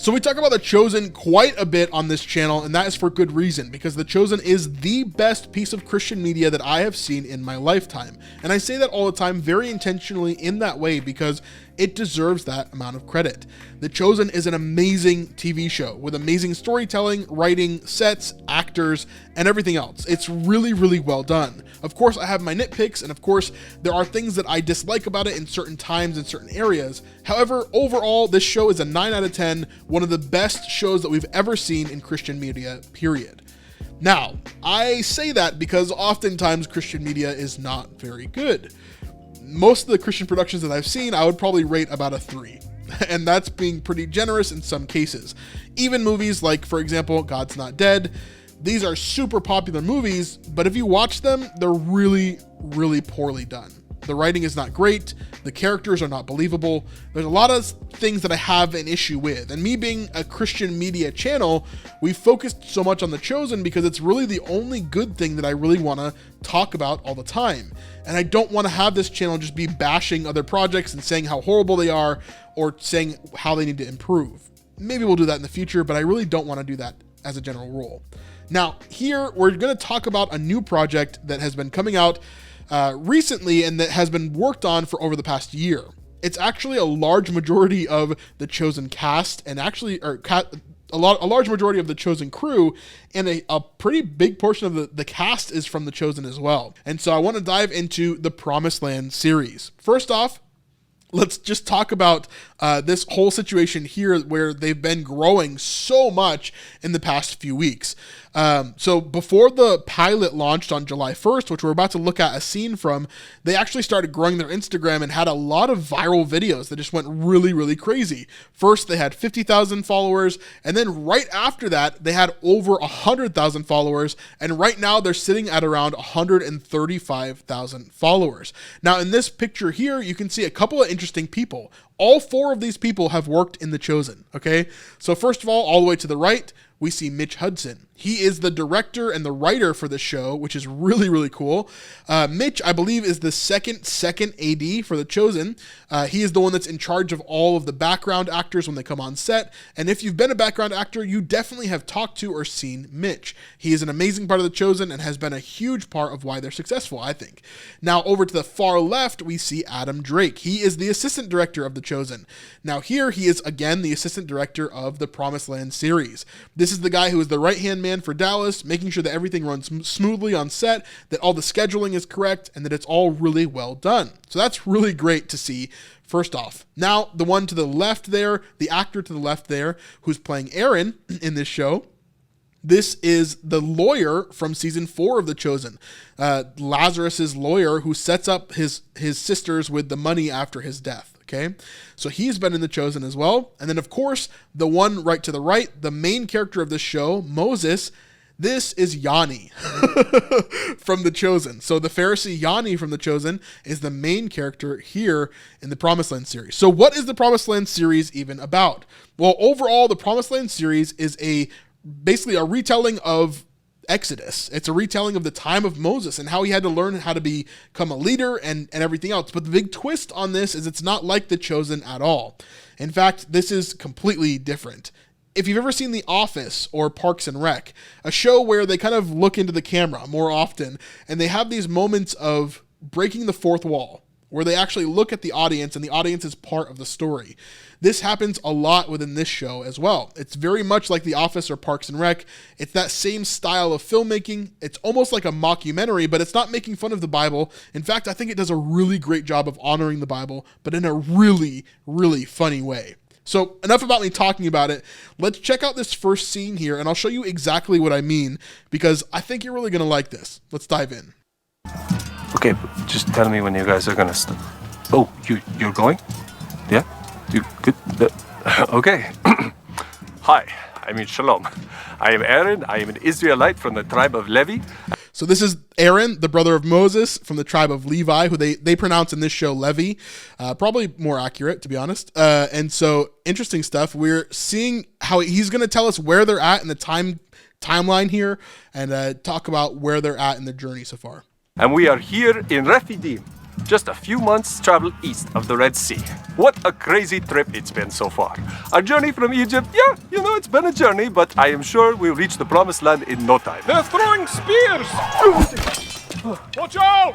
So we talk about The Chosen quite a bit on this channel, and that is for good reason, because The Chosen is the best piece of Christian media that I have seen in my lifetime. And I say that all the time very intentionally in that way because it deserves that amount of credit. The Chosen is an amazing TV show with amazing storytelling, writing, sets, actors, and everything else. It's really, really well done. Of course, I have my nitpicks, and of course, there are things that I dislike about it in certain times in certain areas. However, overall, this show is a 9 out of 10, one of the best shows that we've ever seen in Christian media, period. Now, I say that because oftentimes Christian media is not very good. Most of the Christian productions that I've seen, I would probably rate about a 3. And that's being pretty generous in some cases. Even movies like, for example, God's Not Dead. These are super popular movies, but if you watch them, they're really, really poorly done. The writing is not great. The characters are not believable. There's a lot of things that I have an issue with. And me being a Christian media channel, we focused so much on The Chosen because it's really the only good thing that I really want to talk about all the time. And I don't want to have this channel just be bashing other projects and saying how horrible they are or saying how they need to improve. Maybe we'll do that in the future, but I really don't want to do that as a general rule. Now, here we're going to talk about a new project that has been coming out recently and that has been worked on for over the past year. It's actually a large majority of the Chosen cast and actually a large majority of the Chosen crew, and a pretty big portion of the cast is from the Chosen as well. And so I want to dive into the Promised Land series. First off, let's just talk about this whole situation here where they've been growing so much in the past few weeks. So before the pilot launched on July 1st, which we're about to look at a scene from, they actually started growing their Instagram and had a lot of viral videos that just went really, really crazy. First, they had 50,000 followers, and then right after that, they had over 100,000 followers, and right now they're sitting at around 135,000 followers. Now, in this picture here, you can see a couple of interesting people. All 4 of these people have worked in The Chosen, okay? So first of all the way to the right, we see Mitch Hudson. He is the director and the writer for the show, which is really, really cool. Mitch, I believe, is the second AD for The Chosen. He is the one that's in charge of all of the background actors when they come on set. And if you've been a background actor, you definitely have talked to or seen Mitch. He is an amazing part of The Chosen and has been a huge part of why they're successful, I think. Now, over to the far left, we see Adam Drake. He is the assistant director of The Chosen. Now here, he is again the assistant director of the Promised Land series. This is the guy who is the right-hand man for Dallas, making sure that everything runs smoothly on set, that all the scheduling is correct, and that it's all really well done. So that's really great to see, first off. Now, the one to the left there, the actor to the left there, who's playing Aaron in this show, this is the lawyer from season 4 of The Chosen, Lazarus's lawyer who sets up his sisters with the money after his death. Okay, so he's been in The Chosen as well. And then, of course, the one right to the right, the main character of this show, Moses, this is Yanni from The Chosen. So the Pharisee Yanni from The Chosen is the main character here in the Promised Land series. So what is the Promised Land series even about? Well, overall, the Promised Land series is basically a retelling of Exodus. It's a retelling of the time of Moses and how he had to learn how to become a leader and everything else. But the big twist on this is it's not like The Chosen at all. In fact, this is completely different. If you've ever seen The Office or Parks and Rec, a show where they kind of look into the camera more often and they have these moments of breaking the fourth wall, where they actually look at the audience and the audience is part of the story. This happens a lot within this show as well. It's very much like The Office or Parks and Rec. It's that same style of filmmaking. It's almost like a mockumentary, but it's not making fun of the Bible. In fact, I think it does a really great job of honoring the Bible, but in a really, really funny way. So enough about me talking about it. Let's check out this first scene here, and I'll show you exactly what I mean, because I think you're really going to like this. Let's dive in. Okay, just tell me when you guys are gonna start. Oh, you're going? Yeah? You good? Okay. Hi, I mean Shalom. I am Aaron. I am an Israelite from the tribe of Levi. So this is Aaron, the brother of Moses from the tribe of Levi, who they pronounce in this show Levi. Probably more accurate, to be honest. And so interesting stuff. We're seeing how he's going to tell us where they're at in the timeline here and talk about where they're at in the journey so far. And we are here in Rephidim, just a few months' travel east of the Red Sea. What a crazy trip it's been so far. Our journey from Egypt, yeah, it's been a journey, but I am sure we'll reach the promised land in no time. They're throwing spears! Watch out!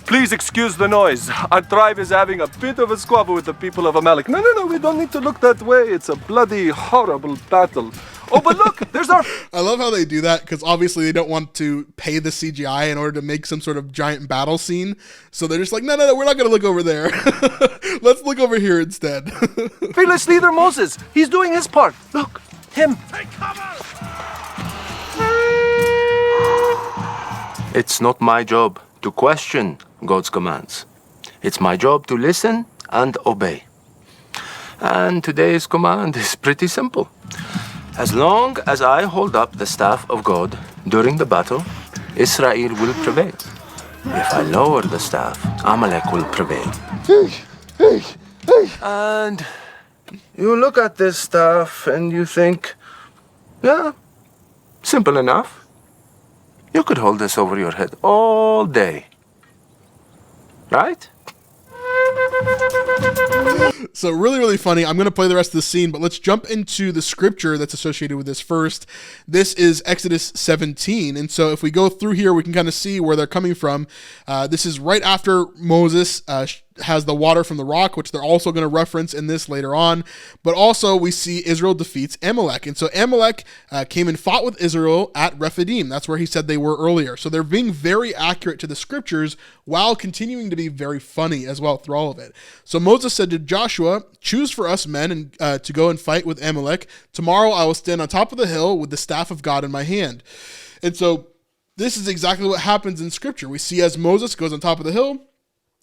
Please excuse the noise. Our tribe is having a bit of a squabble with the people of Amalek. No, we don't need to look that way. It's a bloody, horrible battle. Oh, but look, there's our... I love how they do that, because obviously they don't want to pay the CGI in order to make some sort of giant battle scene. So they're just like, no, we're not going to look over there. Let's look over here instead. Fearless leader Moses. He's doing his part. Look, him. Take cover! It's not my job to question God's commands. It's my job to listen and obey. And today's command is pretty simple. As long as I hold up the staff of God during the battle, Israel will prevail. If I lower the staff, Amalek will prevail. And you look at this staff and you think, yeah, simple enough. You could hold this over your head all day. Right? So really, really funny. I'm going to play the rest of the scene, but let's jump into the scripture that's associated with this first. This is Exodus 17. And so if we go through here, we can kind of see where they're coming from. This is right after Moses has the water from the rock, which they're also going to reference in this later on. But also we see Israel defeats Amalek. And so Amalek came and fought with Israel at Rephidim. That's where he said they were earlier. So they're being very accurate to the scriptures while continuing to be very funny as well through all of it. So Moses said to Joshua, choose for us men and to go and fight with Amalek. Tomorrow I will stand on top of the hill with the staff of God in my hand. And so this is exactly what happens in scripture. We see as Moses goes on top of the hill,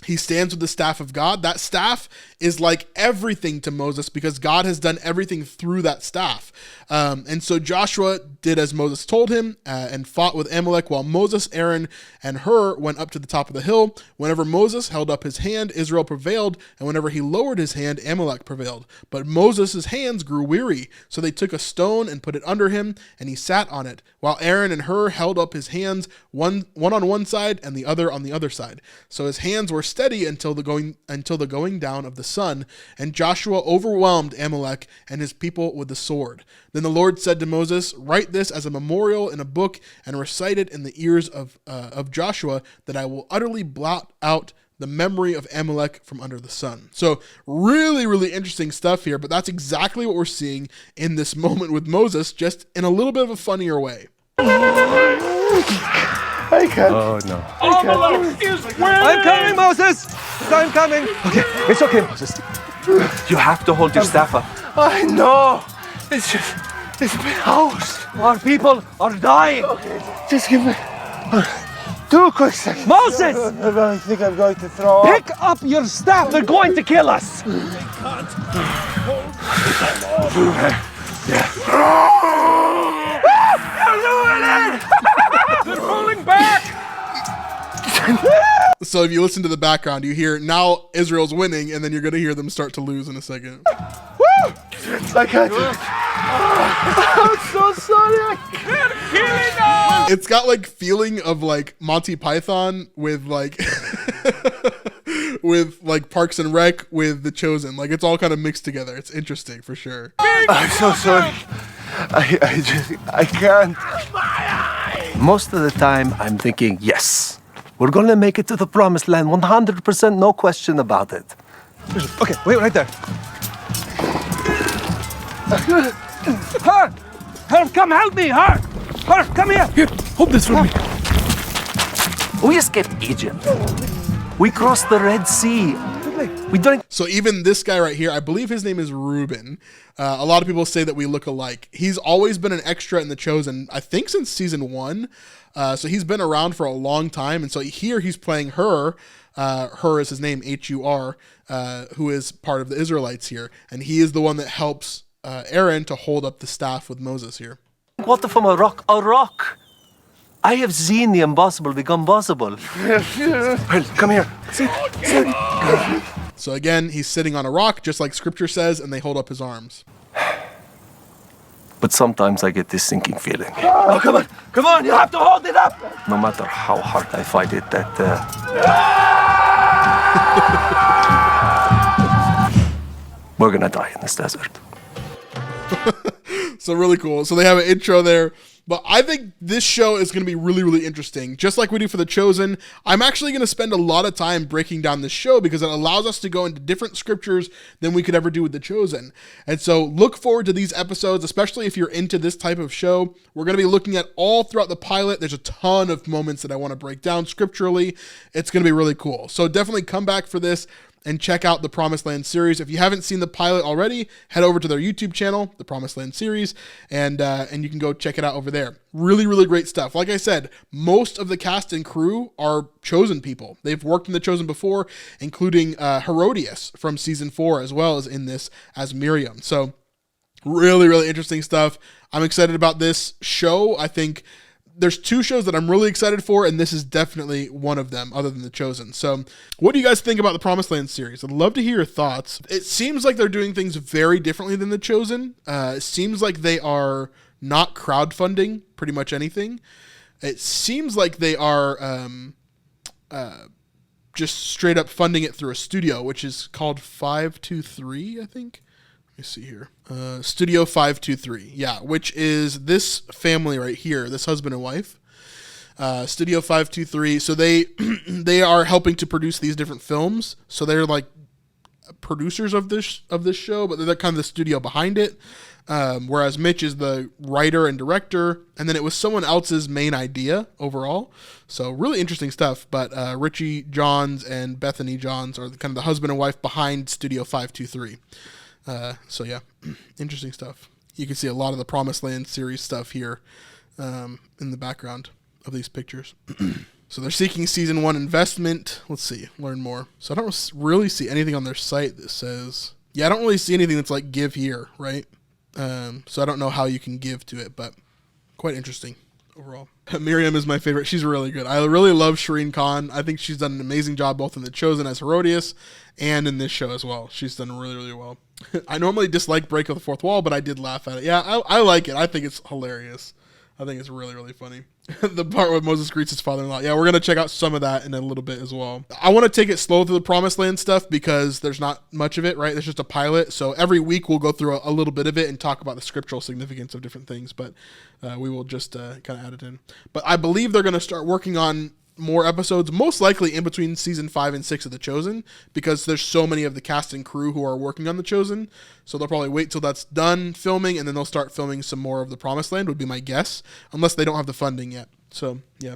he stands with the staff of God. That staff is like everything to Moses because God has done everything through that staff. And so Joshua did as Moses told him and fought with Amalek while Moses, Aaron, and Hur went up to the top of the hill. Whenever Moses held up his hand, Israel prevailed. And whenever he lowered his hand, Amalek prevailed. But Moses' hands grew weary. So they took a stone and put it under him, and he sat on it, while Aaron and Hur held up his hands, one on one side and the other on the other side. So his hands were steady until the going down of the sun, and Joshua overwhelmed Amalek and his people with the sword. Then the Lord said to Moses, write this as a memorial in a book and recite it in the ears of Joshua, that I will utterly blot out the memory of Amalek from under the sun. So really, really interesting stuff here, but that's exactly what we're seeing in this moment with Moses, just in a little bit of a funnier way. I can't. Oh, no. Amalek is winning! I'm coming, Moses! I'm coming! Okay, it's okay, Moses. You have to hold your staff up. I know. It's been hours. Our people are dying. Okay, just give me 2 quick seconds. Moses! I think I'm going to throw up. Pick up your staff. They're going to kill us. They can't hold them all. They're pulling back! So if you listen to the background, you hear now Israel's winning, and then you're going to hear them start to lose in a second. Woo! I can't do it. I'm so sorry. They're killing us! It's got like feeling of like Monty Python with like with like Parks and Rec with The Chosen. Like it's all kind of mixed together. It's interesting for sure. I'm so sorry. I can't. Most of the time, I'm thinking, yes, we're going to make it to the promised land, 100%, no question about it. Okay, wait right there. Hur! Hur, come help me, Hur! Hur, come here! Here, hold this for me. We escaped Egypt. We crossed the Red Sea. We drank... So even this guy right here, I believe his name is Reuben. A lot of people say that we look alike. He's always been an extra in The Chosen, I think since season 1. So he's been around for a long time. And so here he's playing Hur. Hur is his name, H-U-R, who is part of the Israelites here. And he is the one that helps Aaron to hold up the staff with Moses here. Water from a rock. A rock! I have seen the impossible become possible. Well, come here. Sit. So again, he's sitting on a rock, just like scripture says, and they hold up his arms. But sometimes I get this sinking feeling. Oh, come on, you have to hold it up. No matter how hard I fight it, that We're gonna die in this desert. So really cool. So they have an intro there. But I think this show is going to be really, really interesting. Just like we do for The Chosen, I'm actually going to spend a lot of time breaking down this show because it allows us to go into different scriptures than we could ever do with The Chosen. And so look forward to these episodes, especially if you're into this type of show. We're going to be looking at all throughout the pilot. There's a ton of moments that I want to break down scripturally. It's going to be really cool. So definitely come back for this and check out the Promised Land series. If you haven't seen the pilot already, head over to their YouTube channel, the Promised Land series, and you can go check it out over there. Really, really great stuff. Like I said, most of the cast and crew are Chosen people. They've worked in The Chosen before, including Herodias from season 4, as well as in this as Miriam. So really, really interesting stuff. I'm excited about this show. I think there's 2 shows that I'm really excited for, and this is definitely one of them, other than The Chosen. So what do you guys think about the Promised Land series? I'd love to hear your thoughts. It seems like they're doing things very differently than The Chosen. It seems like they are not crowdfunding pretty much anything. It seems like they are just straight up funding it through a studio, which is called 523, I think. Let me see here. Studio 523. Yeah, which is this family right here, this husband and wife. Studio 523. So they are helping to produce these different films. So they're like producers of this show, but they're kind of the studio behind it. Whereas Mitch is the writer and director, and then it was someone else's main idea overall. So really interesting stuff. But Richie Johns and Bethany Johns are kind of the husband and wife behind Studio 523. So yeah, interesting stuff. You can see a lot of the Promised Land series stuff here in the background of these pictures. So they're seeking season 1 investment. Let's see, learn more. So I don't really see anything on their site that says, yeah, I don't really see anything that's like give here, right? So I don't know how you can give to it, but quite interesting overall. Miriam is my favorite. She's really good. I really love Shireen Khan. I think she's done an amazing job both in The Chosen as Herodias and in this show as well. She's done really, really well. I normally dislike Break of the Fourth Wall, but I did laugh at it. Yeah, I like it. I think it's hilarious. I think it's really, really funny. The part where Moses greets his father-in-law. Yeah, we're going to check out some of that in a little bit as well. I want to take it slow through the Promised Land stuff because there's not much of it, right? There's just a pilot. So every week we'll go through a little bit of it and talk about the scriptural significance of different things. But we will just kind of add it in. But I believe they're going to start working on more episodes, most likely in between season 5 and 6 of The Chosen, because there's so many of the cast and crew who are working on The Chosen. So they'll probably wait till that's done filming, and then they'll start filming some more of the Promised Land, would be my guess, unless they don't have the funding yet. So yeah,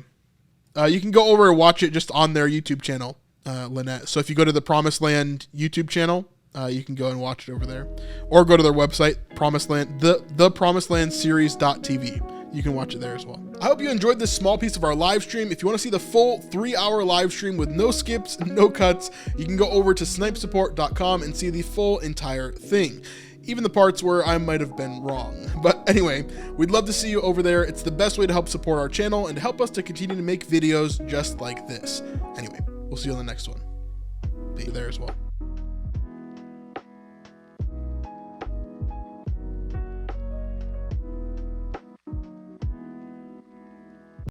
you can go over and watch it just on their YouTube channel, Lynette. So if you go to the Promised Land YouTube channel, you can go and watch it over there, or go to their website, Promised Land, the Promised Land series.tv. You can watch it there as well. I hope you enjoyed this small piece of our live stream. If you want to see the full 3-hour live stream with no skips, no cuts, you can go over to snipesupport.com and see the full entire thing, even the parts where I might have been wrong. But anyway, we'd love to see you over there. It's the best way to help support our channel and to help us to continue to make videos just like this. Anyway, we'll see you on the next one. Be there as well.